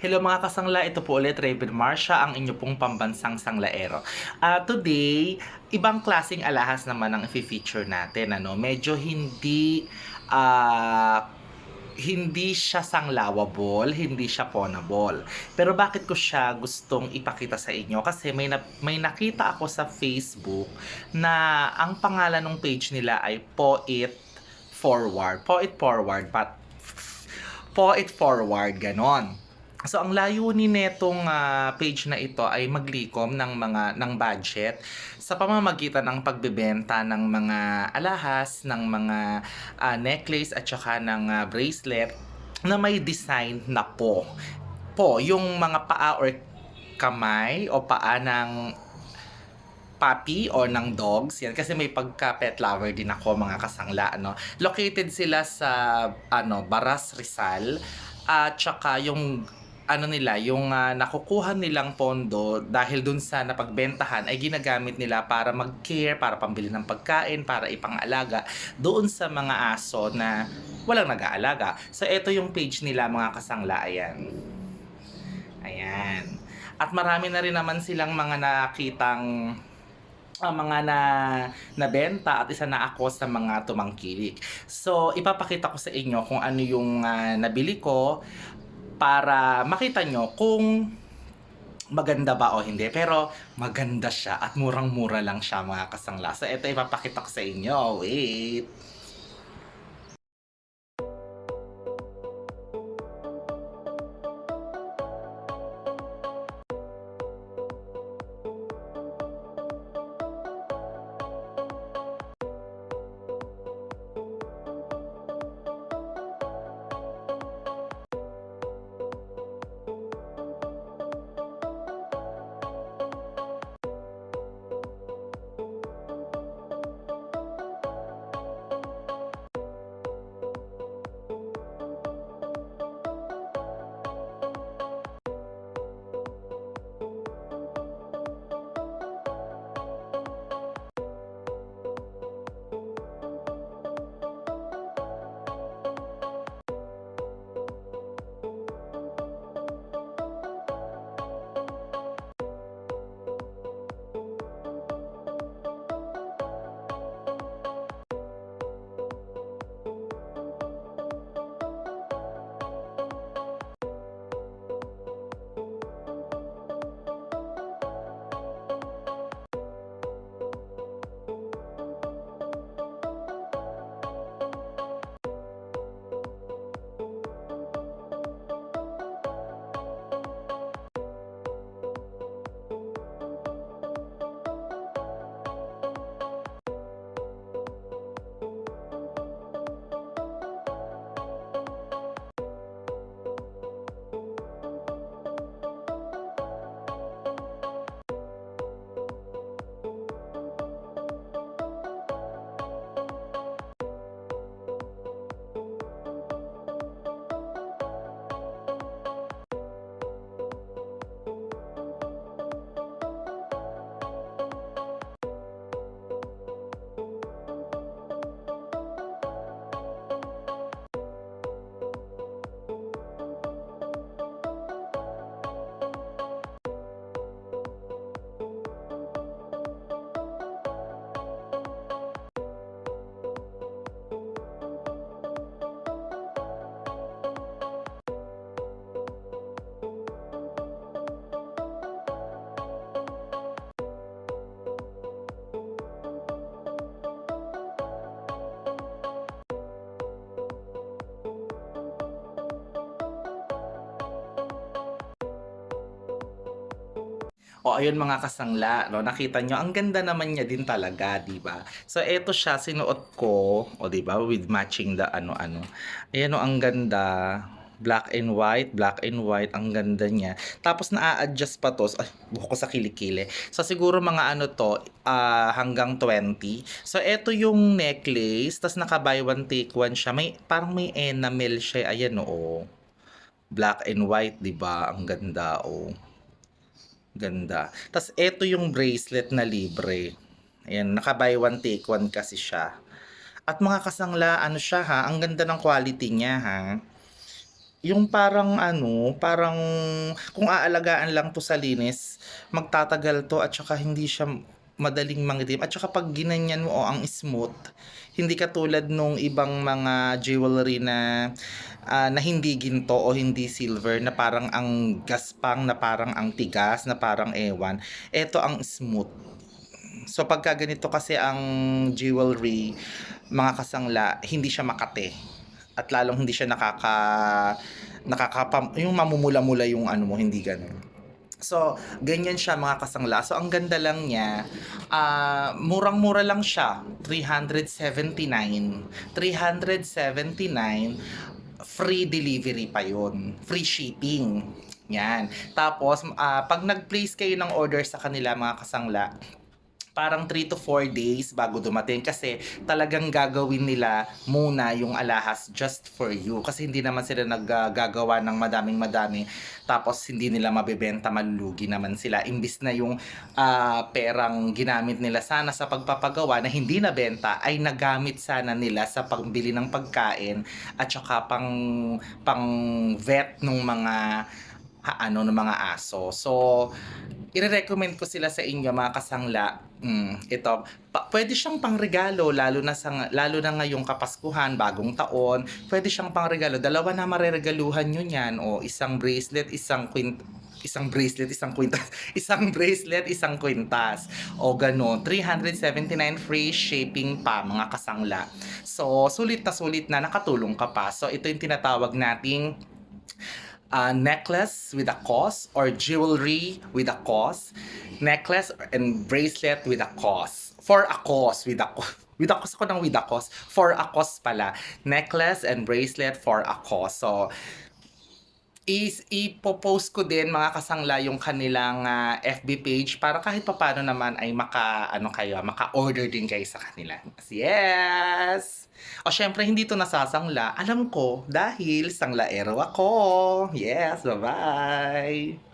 Hello mga kasangla, ito po ulit Raven Marcia, ang inyo pong pambansang sanglaero. Today, ibang klaseng alahas naman ang i-feature natin. Medyo hindi siya sanglawable, hindi siya ponable. Pero bakit ko siya gustong ipakita sa inyo? Kasi may nakita ako sa Facebook na ang pangalan ng page nila ay Poet Forward. Poet Forward, ganon. So ang layunin nitong page na ito ay maglikom ng budget sa pamamagitan ng pagbebenta ng mga alahas, ng mga necklace at saka ng bracelet na may design na yung mga paa or kamay o paa ng puppy o ng dogs yan kasi may pagka pet lover din ako mga kasangla located sila sa Baras Rizal at saka yung yung nakukuha nilang pondo dahil dun sa napagbentahan ay ginagamit nila para mag-care, para pambili ng pagkain, para ipang-alaga doon sa mga aso na walang nag-aalaga. So ito yung page nila mga kasangla, ayan. Ayan. At marami na rin naman silang mga nakitang mga nabenta at isa na ako sa mga tumangkilik. So, ipapakita ko sa inyo kung ano yung nabili ko para makita nyo kung maganda ba o hindi. Pero maganda siya at murang-mura lang siya mga kasangla. So, ito ipapakita ko sa inyo. Wait. O ayun mga kasangla, nakita nyo, ang ganda naman niya din talaga, 'di ba? So eto siya sinuot ko, o 'di ba, with matching the ano-ano. Ayan ang ganda. Black and white, ang ganda niya. Tapos na-a-adjust pa to. Ay, buhok ko sa kilikili. So siguro mga hanggang 20. So eto yung necklace, tas naka buy one take one siya. Parang may enamel siya. Ayan oo. Black and white, 'di ba? Ang ganda oh. Ganda. Tas eto yung bracelet na libre. Ayan, naka buy one take one kasi siya. At mga kasangla, ano siya ha, ang ganda ng quality niya ha. Yung parang ano, parang kung aalagaan lang 'to sa linis, magtatagal 'to at saka hindi siya madaling mangitim at saka 'pag ginanyan mo, ang smooth. Hindi katulad nung ibang mga jewelry na hindi ginto o hindi silver na parang ang gaspang, na parang ang tigas, na parang ewan. Eto ang smooth. So pagka ganito kasi ang jewelry, mga kasangla, hindi siya makate at lalong hindi siya yung mamumula-mula yung ano mo, hindi gano'n. So, ganyan siya mga kasangla. So, ang ganda lang niya, murang-mura lang siya, 379. 379, free delivery pa yun, free shipping. Yan. Tapos, pag nag-place kayo ng order sa kanila mga kasangla, parang 3 to 4 days bago dumating kasi talagang gagawin nila muna yung alahas just for you kasi hindi naman sila naggagawa ng madaming-madami tapos hindi nila mabebenta, malulugi naman sila imbis na yung perang ginamit nila sana sa pagpapagawa na hindi nabenta ay nagamit sana nila sa pagbili ng pagkain at saka pang vet ng mga ng mga aso. So, ire-recommend ko sila sa inyo mga kasangla. Ito, pwede siyang pangregalo lalo na ngayong Kapaskuhan, bagong taon. Pwede siyang pangregalo. Dalawa na mareregaluhan niyo niyan o isang bracelet, isang bracelet, isang kwintas, isang bracelet, isang kwintas. O gano'n, 379 free shipping pa mga kasangla. So, sulit na nakatulong ka pa. So, ito yung tinatawag nating necklace with a cause or jewelry with a cause, necklace and bracelet with a cause. For a cause with a cause. With a cause ako ng with a cause. For a cause pala. Necklace and bracelet for a cause. So, ipo-post ko din mga kasangla yung kanilang FB page para kahit papaano naman ay maka-order din kayo sa kanila. Yes! O syempre hindi to nasasangla. Alam ko dahil sanglaero ako. Yes, bye-bye!